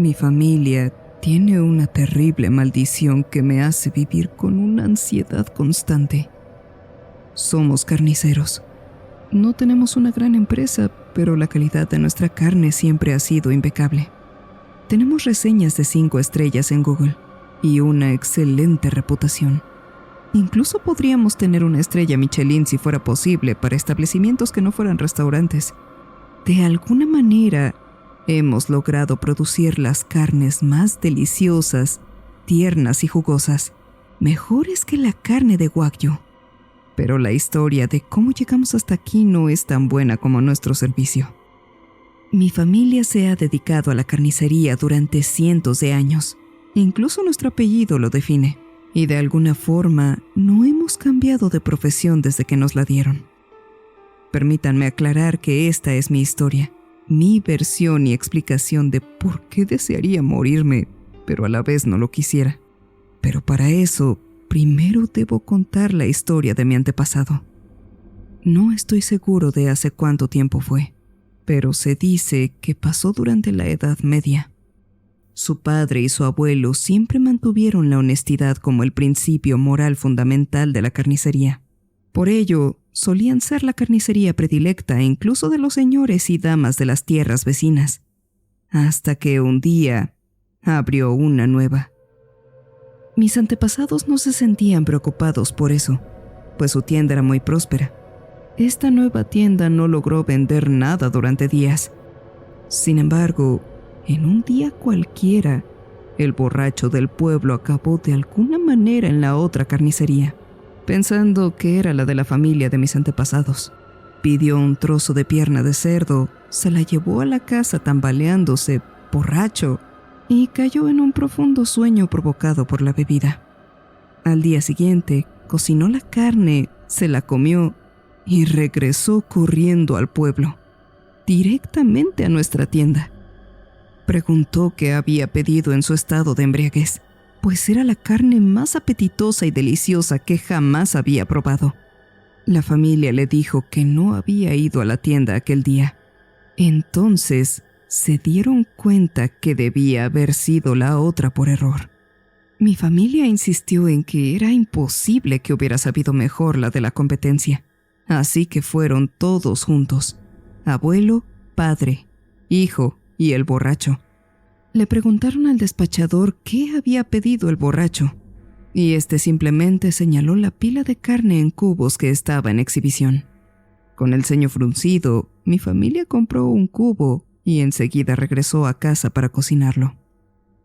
Mi familia tiene una terrible maldición que me hace vivir con una ansiedad constante. Somos carniceros. No tenemos una gran empresa, pero la calidad de nuestra carne siempre ha sido impecable. Tenemos reseñas de 5 estrellas en Google y una excelente reputación. Incluso podríamos tener una estrella Michelin si fuera posible para establecimientos que no fueran restaurantes. De alguna manera, hemos logrado producir las carnes más deliciosas, tiernas y jugosas, mejores que la carne de Wagyu. Pero la historia de cómo llegamos hasta aquí no es tan buena como nuestro servicio. Mi familia se ha dedicado a la carnicería durante cientos de años. Incluso nuestro apellido lo define. Y de alguna forma no hemos cambiado de profesión desde que nos la dieron. Permítanme aclarar que esta es mi historia, mi versión y explicación de por qué desearía morirme, pero a la vez no lo quisiera. Pero para eso, primero debo contar la historia de mi antepasado. No estoy seguro de hace cuánto tiempo fue, pero se dice que pasó durante la Edad Media. Su padre y su abuelo siempre mantuvieron la honestidad como el principio moral fundamental de la carnicería. Por ello, solían ser la carnicería predilecta incluso de los señores y damas de las tierras vecinas. Hasta que un día abrió una nueva. Mis antepasados no se sentían preocupados por eso, pues su tienda era muy próspera. Esta nueva tienda no logró vender nada durante días. Sin embargo, en un día cualquiera, el borracho del pueblo acabó de alguna manera en la otra carnicería, pensando que era la de la familia de mis antepasados. Pidió un trozo de pierna de cerdo, se la llevó a la casa tambaleándose, borracho, y cayó en un profundo sueño provocado por la bebida. Al día siguiente, cocinó la carne, se la comió y regresó corriendo al pueblo, directamente a nuestra tienda. Preguntó qué había pedido en su estado de embriaguez, pues era la carne más apetitosa y deliciosa que jamás había probado. La familia le dijo que no había ido a la tienda aquel día. Entonces se dieron cuenta que debía haber sido la otra por error. Mi familia insistió en que era imposible que hubiera sabido mejor la de la competencia, así que fueron todos juntos: abuelo, padre, hijo y el borracho. Le preguntaron al despachador qué había pedido el borracho, y este simplemente señaló la pila de carne en cubos que estaba en exhibición. Con el ceño fruncido, mi familia compró un cubo y enseguida regresó a casa para cocinarlo.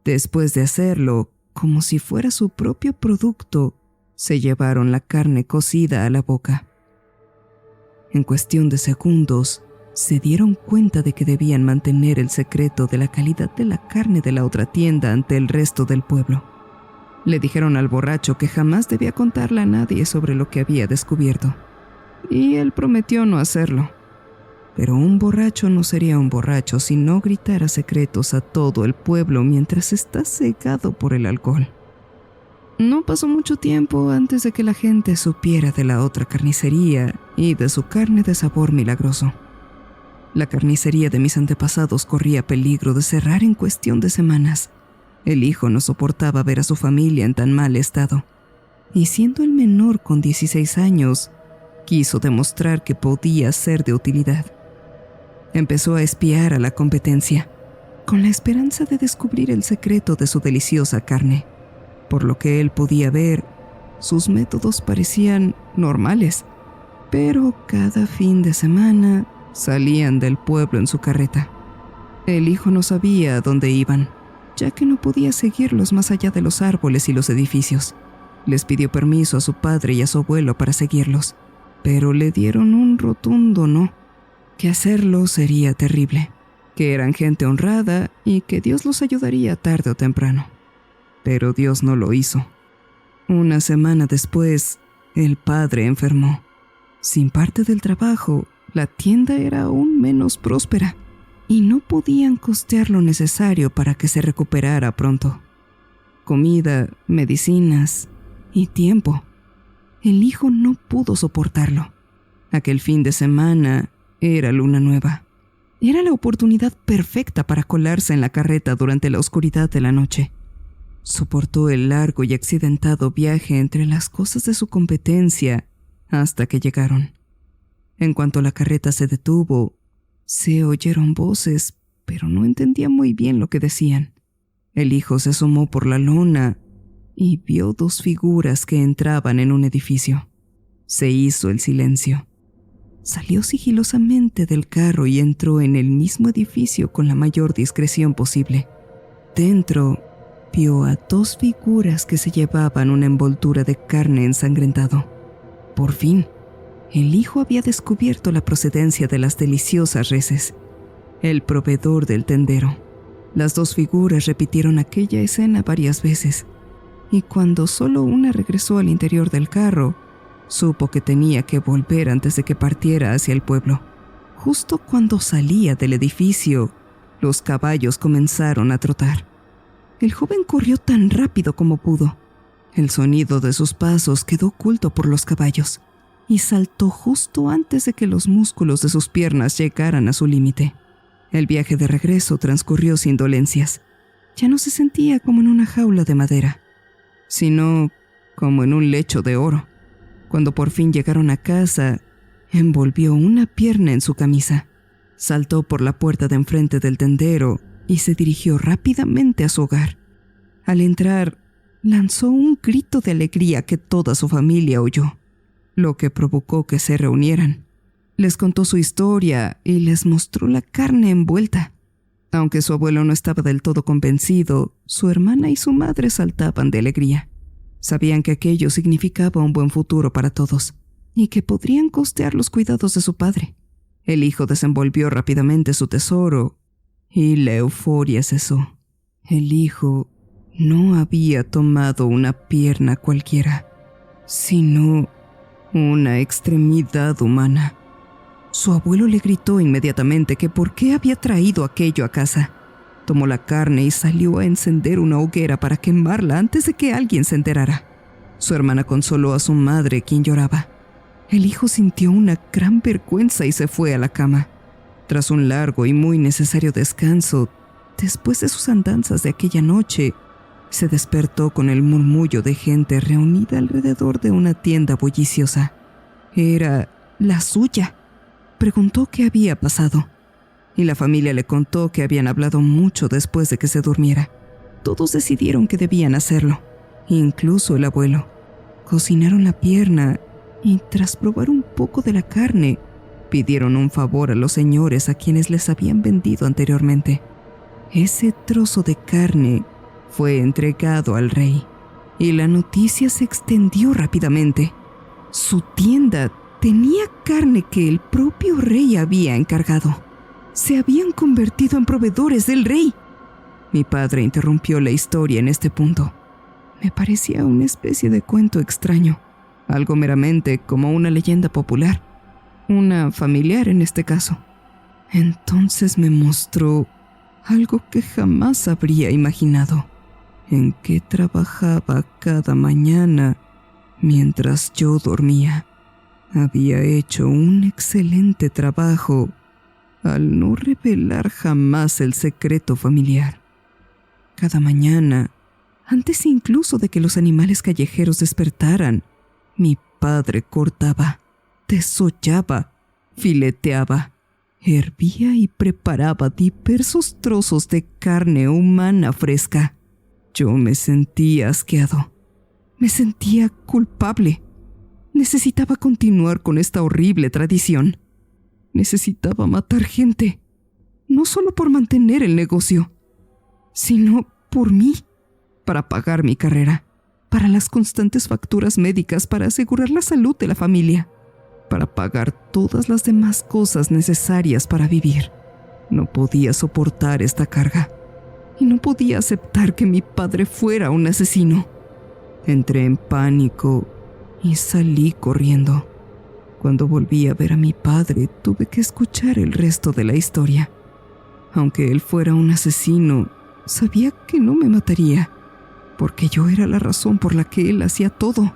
Después de hacerlo, como si fuera su propio producto, se llevaron la carne cocida a la boca. En cuestión de segundos, se dieron cuenta de que debían mantener el secreto de la calidad de la carne de la otra tienda ante el resto del pueblo. Le dijeron al borracho que jamás debía contarle a nadie sobre lo que había descubierto, y él prometió no hacerlo. Pero un borracho no sería un borracho si no gritara secretos a todo el pueblo mientras está cegado por el alcohol. No pasó mucho tiempo antes de que la gente supiera de la otra carnicería y de su carne de sabor milagroso. La carnicería de mis antepasados corría peligro de cerrar en cuestión de semanas. El hijo no soportaba ver a su familia en tan mal estado, y siendo el menor con 16 años, quiso demostrar que podía ser de utilidad. Empezó a espiar a la competencia, con la esperanza de descubrir el secreto de su deliciosa carne. Por lo que él podía ver, sus métodos parecían normales, pero cada fin de semana salían del pueblo en su carreta. El hijo no sabía a dónde iban, ya que no podía seguirlos más allá de los árboles y los edificios. Les pidió permiso a su padre y a su abuelo para seguirlos, pero le dieron un rotundo no, que hacerlo sería terrible, que eran gente honrada y que Dios los ayudaría tarde o temprano. Pero Dios no lo hizo. Una semana después, el padre enfermó. Sin parte del trabajo, la tienda era aún menos próspera y no podían costear lo necesario para que se recuperara pronto. Comida, medicinas y tiempo. El hijo no pudo soportarlo. Aquel fin de semana era luna nueva. Era la oportunidad perfecta para colarse en la carreta durante la oscuridad de la noche. Soportó el largo y accidentado viaje entre las cosas de su competencia hasta que llegaron. En cuanto la carreta se detuvo, se oyeron voces, pero no entendía muy bien lo que decían. El hijo se asomó por la lona y vio 2 figuras que entraban en un edificio. Se hizo el silencio. Salió sigilosamente del carro y entró en el mismo edificio con la mayor discreción posible. Dentro, vio a 2 figuras que se llevaban una envoltura de carne ensangrentado. Por fin, el hijo había descubierto la procedencia de las deliciosas reses. El proveedor del tendero. Las 2 figuras repitieron aquella escena varias veces, y cuando solo una regresó al interior del carro, supo que tenía que volver antes de que partiera hacia el pueblo. Justo cuando salía del edificio, los caballos comenzaron a trotar. El joven corrió tan rápido como pudo. El sonido de sus pasos quedó oculto por los caballos, y saltó justo antes de que los músculos de sus piernas llegaran a su límite. El viaje de regreso transcurrió sin dolencias. Ya no se sentía como en una jaula de madera, sino como en un lecho de oro. Cuando por fin llegaron a casa, envolvió una pierna en su camisa, saltó por la puerta de enfrente del tendero y se dirigió rápidamente a su hogar. Al entrar, lanzó un grito de alegría que toda su familia oyó, lo que provocó que se reunieran. Les contó su historia y les mostró la carne envuelta. Aunque su abuelo no estaba del todo convencido, su hermana y su madre saltaban de alegría. Sabían que aquello significaba un buen futuro para todos y que podrían costear los cuidados de su padre. El hijo desenvolvió rápidamente su tesoro y la euforia cesó. El hijo no había tomado una pierna cualquiera, sino una extremidad humana. Su abuelo le gritó inmediatamente que por qué había traído aquello a casa. Tomó la carne y salió a encender una hoguera para quemarla antes de que alguien se enterara. Su hermana consoló a su madre, quien lloraba. El hijo sintió una gran vergüenza y se fue a la cama. Tras un largo y muy necesario descanso, después de sus andanzas de aquella noche, se despertó con el murmullo de gente reunida alrededor de una tienda bulliciosa. Era la suya. Preguntó qué había pasado, y la familia le contó que habían hablado mucho después de que se durmiera. Todos decidieron que debían hacerlo, incluso el abuelo. Cocinaron la pierna y, tras probar un poco de la carne, pidieron un favor a los señores a quienes les habían vendido anteriormente. Ese trozo de carne fue entregado al rey, y la noticia se extendió rápidamente. Su tienda tenía carne que el propio rey había encargado. Se habían convertido en proveedores del rey. Mi padre interrumpió la historia en este punto. Me parecía una especie de cuento extraño, algo meramente como una leyenda popular, una familiar en este caso. Entonces me mostró algo que jamás habría imaginado, en qué trabajaba cada mañana mientras yo dormía. Había hecho un excelente trabajo al no revelar jamás el secreto familiar. Cada mañana, antes incluso de que los animales callejeros despertaran, mi padre cortaba, desollaba, fileteaba, hervía y preparaba diversos trozos de carne humana fresca. Yo me sentía asqueado, me sentía culpable. Necesitaba continuar con esta horrible tradición. Necesitaba matar gente, no solo por mantener el negocio, sino por mí, para pagar mi carrera, para las constantes facturas médicas, para asegurar la salud de la familia, para pagar todas las demás cosas necesarias para vivir. No podía soportar esta carga y no podía aceptar que mi padre fuera un asesino. Entré en pánico y salí corriendo. Cuando volví a ver a mi padre, tuve que escuchar el resto de la historia. Aunque él fuera un asesino, sabía que no me mataría, porque yo era la razón por la que él hacía todo.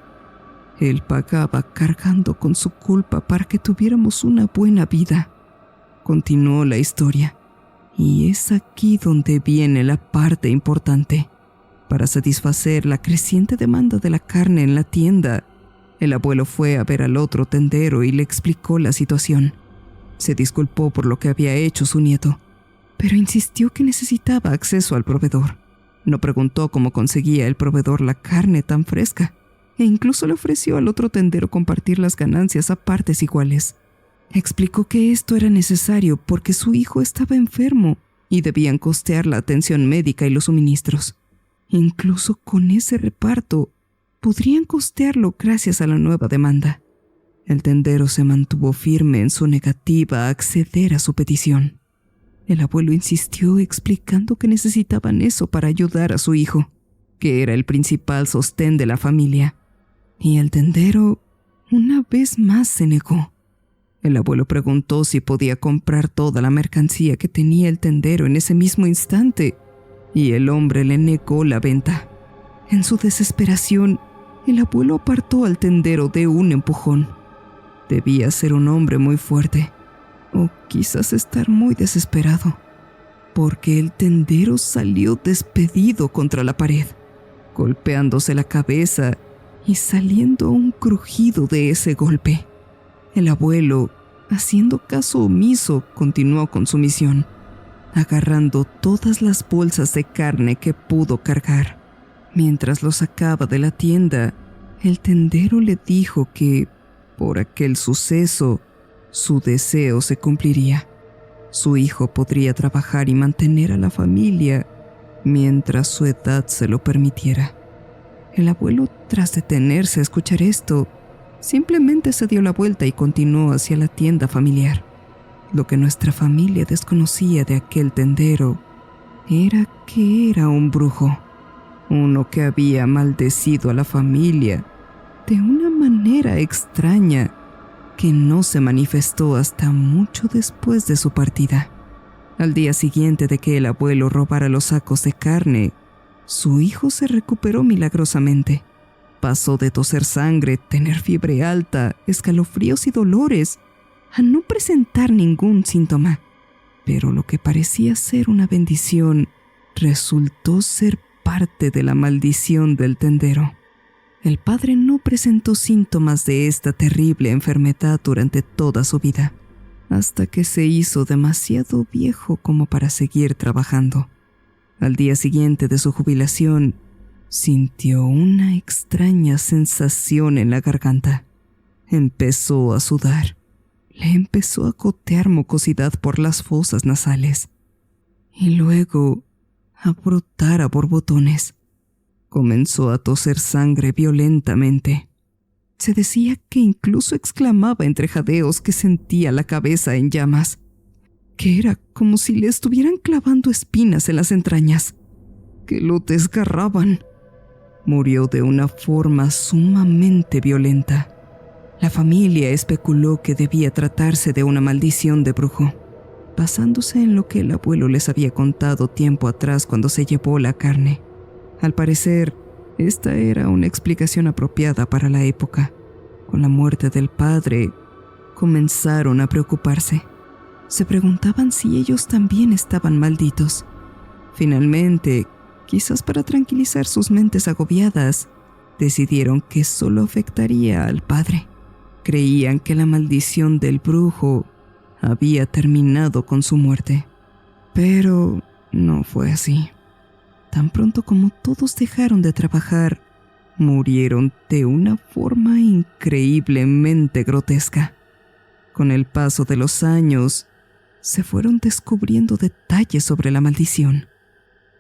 Él pagaba cargando con su culpa para que tuviéramos una buena vida. continuó la historia. Y es aquí donde viene la parte importante. Para satisfacer la creciente demanda de la carne en la tienda, el abuelo fue a ver al otro tendero y le explicó la situación. Se disculpó por lo que había hecho su nieto, pero insistió que necesitaba acceso al proveedor. No preguntó cómo conseguía el proveedor la carne tan fresca, e incluso le ofreció al otro tendero compartir las ganancias a partes iguales. Explicó que esto era necesario porque su hijo estaba enfermo y debían costear la atención médica y los suministros. Incluso con ese reparto, podrían costearlo gracias a la nueva demanda. El tendero se mantuvo firme en su negativa a acceder a su petición. El abuelo insistió explicando que necesitaban eso para ayudar a su hijo, que era el principal sostén de la familia. Y el tendero, una vez más, se negó. El abuelo preguntó si podía comprar toda la mercancía que tenía el tendero en ese mismo instante, y el hombre le negó la venta. En su desesperación, el abuelo apartó al tendero de un empujón. Debía ser un hombre muy fuerte, o quizás estar muy desesperado, porque el tendero salió despedido contra la pared, golpeándose la cabeza y saliendo un crujido de ese golpe. El abuelo, haciendo caso omiso, continuó con su misión, agarrando todas las bolsas de carne que pudo cargar. Mientras lo sacaba de la tienda, el tendero le dijo que, por aquel suceso, su deseo se cumpliría. Su hijo podría trabajar y mantener a la familia mientras su edad se lo permitiera. El abuelo, tras detenerse a escuchar esto, simplemente se dio la vuelta y continuó hacia la tienda familiar. Lo que nuestra familia desconocía de aquel tendero era que era un brujo, uno que había maldecido a la familia de una manera extraña que no se manifestó hasta mucho después de su partida. Al día siguiente de que el abuelo robara los sacos de carne, su hijo se recuperó milagrosamente. Pasó de toser sangre, tener fiebre alta, escalofríos y dolores, a no presentar ningún síntoma. Pero lo que parecía ser una bendición resultó ser parte de la maldición del tendero. El padre no presentó síntomas de esta terrible enfermedad durante toda su vida, hasta que se hizo demasiado viejo como para seguir trabajando. Al día siguiente de su jubilación, sintió una extraña sensación en la garganta. Empezó a sudar. Le empezó a gotear mucosidad por las fosas nasales. Y luego a brotar a borbotones. Comenzó a toser sangre violentamente. Se decía que incluso exclamaba entre jadeos que sentía la cabeza en llamas, que era como si le estuvieran clavando espinas en las entrañas, que lo desgarraban. Murió de una forma sumamente violenta. La familia especuló que debía tratarse de una maldición de brujo, basándose en lo que el abuelo les había contado tiempo atrás cuando se llevó la carne. Al parecer, esta era una explicación apropiada para la época. Con la muerte del padre, comenzaron a preocuparse. Se preguntaban si ellos también estaban malditos. Finalmente, quizás para tranquilizar sus mentes agobiadas, decidieron que solo afectaría al padre. Creían que la maldición del brujo había terminado con su muerte. Pero no fue así. Tan pronto como todos dejaron de trabajar, murieron de una forma increíblemente grotesca. Con el paso de los años, se fueron descubriendo detalles sobre la maldición.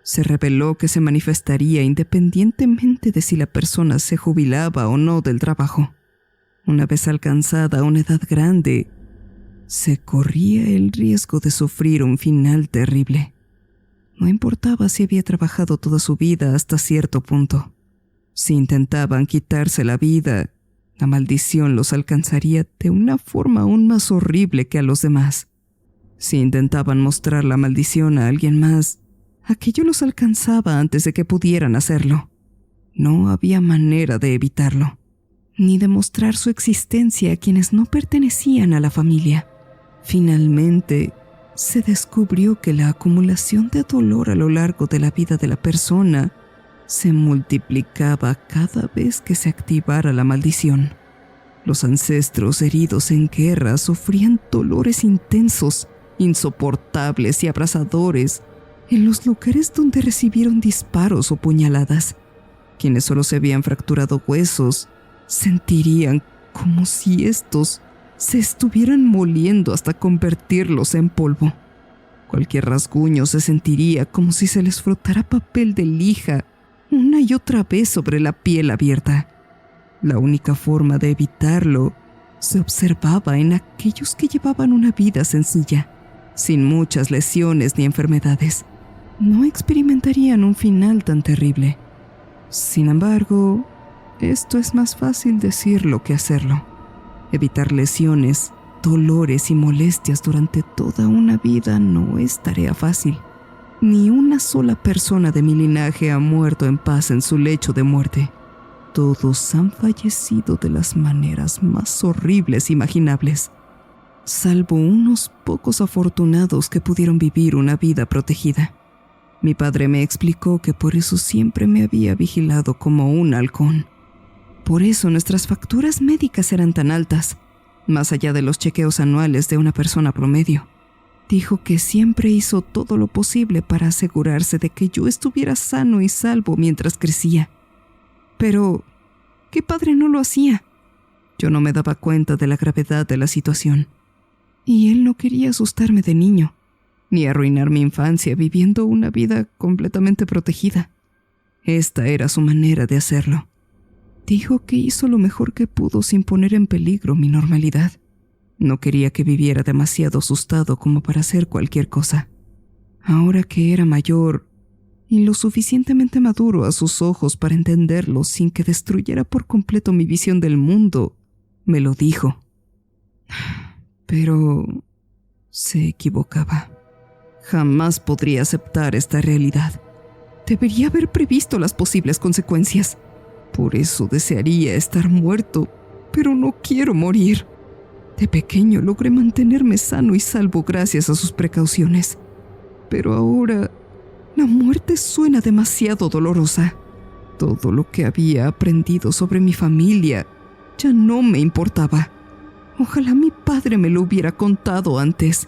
Se reveló que se manifestaría independientemente de si la persona se jubilaba o no del trabajo. Una vez alcanzada una edad grande, se corría el riesgo de sufrir un final terrible. No importaba si había trabajado toda su vida hasta cierto punto. Si intentaban quitarse la vida, la maldición los alcanzaría de una forma aún más horrible que a los demás. Si intentaban mostrar la maldición a alguien más, aquello los alcanzaba antes de que pudieran hacerlo. No había manera de evitarlo, ni de mostrar su existencia a quienes no pertenecían a la familia. Finalmente, se descubrió que la acumulación de dolor a lo largo de la vida de la persona se multiplicaba cada vez que se activara la maldición. Los ancestros heridos en guerra sufrían dolores intensos, insoportables y abrasadores en los lugares donde recibieron disparos o puñaladas. Quienes solo se habían fracturado huesos sentirían como si estos se estuvieran moliendo hasta convertirlos en polvo. Cualquier rasguño se sentiría como si se les frotara papel de lija una y otra vez sobre la piel abierta. La única forma de evitarlo se observaba en aquellos que llevaban una vida sencilla, sin muchas lesiones ni enfermedades. No experimentarían un final tan terrible. Sin embargo, esto es más fácil decirlo que hacerlo. Evitar lesiones, dolores y molestias durante toda una vida no es tarea fácil. Ni una sola persona de mi linaje ha muerto en paz en su lecho de muerte. Todos han fallecido de las maneras más horribles imaginables, salvo unos pocos afortunados que pudieron vivir una vida protegida. Mi padre me explicó que por eso siempre me había vigilado como un halcón. Por eso nuestras facturas médicas eran tan altas, más allá de los chequeos anuales de una persona promedio. Dijo que siempre hizo todo lo posible para asegurarse de que yo estuviera sano y salvo mientras crecía. Pero, ¿qué padre no lo hacía? Yo no me daba cuenta de la gravedad de la situación. Y él no quería asustarme de niño, ni arruinar mi infancia viviendo una vida completamente protegida. Esta era su manera de hacerlo. Dijo que hizo lo mejor que pudo sin poner en peligro mi normalidad. No quería que viviera demasiado asustado como para hacer cualquier cosa. Ahora que era mayor y lo suficientemente maduro a sus ojos para entenderlo sin que destruyera por completo mi visión del mundo, me lo dijo. Pero se equivocaba. Jamás podría aceptar esta realidad. Debería haber previsto las posibles consecuencias. Por eso desearía estar muerto, pero no quiero morir. De pequeño logré mantenerme sano y salvo gracias a sus precauciones. Pero ahora, la muerte suena demasiado dolorosa. Todo lo que había aprendido sobre mi familia ya no me importaba. Ojalá mi padre me lo hubiera contado antes.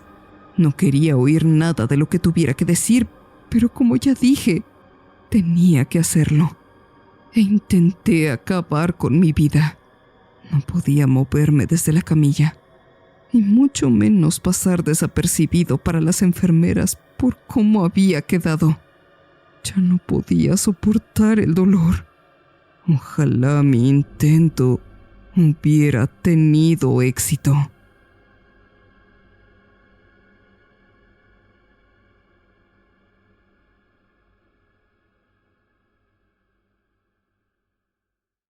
No quería oír nada de lo que tuviera que decir, pero como ya dije, tenía que hacerlo. E intenté acabar con mi vida. No podía moverme desde la camilla, y mucho menos pasar desapercibido para las enfermeras por cómo había quedado. Ya no podía soportar el dolor. Ojalá mi intento hubiera tenido éxito.